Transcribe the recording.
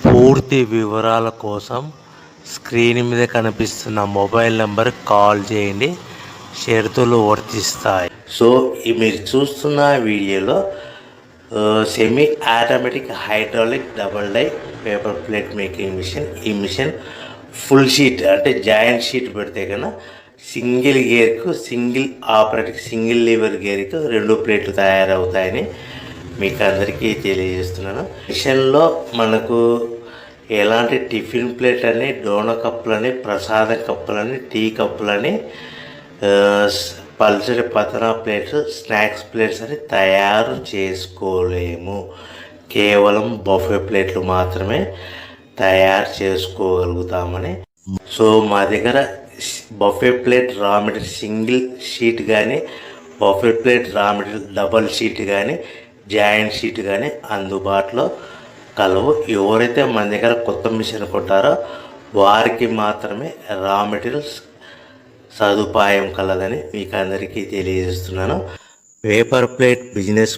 పూర్తి వివరాల కోసం స్క్రీన్ మీద కనిపిస్తున్న మొబైల్ నెంబర్ కాల్ చేయండి. షరతులు వర్తిస్తాయి. సో మీరు చూస్తున్న వీడియోలో semi automatic hydraulic double die paper plate making machine. ఈ మిషన్ ఫుల్ షీట్ అంటే జాయింట్ షీట్ పెడితే కన్నా సింగిల్ గేర్కు సింగిల్ ఆపరేటింగ్ సింగిల్ లీవర్ గేర్కు 2 ప్లేట్లు తయారవుతాయని మీకు అందరికీ తెలియజేస్తున్నాను. మిషన్లో మనకు ఎలాంటి టిఫిన్ ప్లేట్ అని, డోనా కప్పులని, ప్రసాదం కప్పులని, టీ కప్పులని, పల్చడి పతనా ప్లేట్స్, స్నాక్స్ ప్లేట్స్ అని తయారు చేసుకోలేము. కేవలం బఫే ప్లేట్లు మాత్రమే తయారు చేసుకోగలుగుతామని. సో మా దగ్గర buffet plate raw material single sheet కానీ, buffet plate raw material double sheet కానీ, జాయింట్ షీట్ కానీ అందుబాటులో కలవు. ఎవరైతే మన దగ్గర కొత్త మిషన్ కొంటారో వారికి మాత్రమే రా మెటీరియల్స్ సదుపాయం కలదని మీకు అందరికీ తెలియజేస్తున్నాను. Paper plate business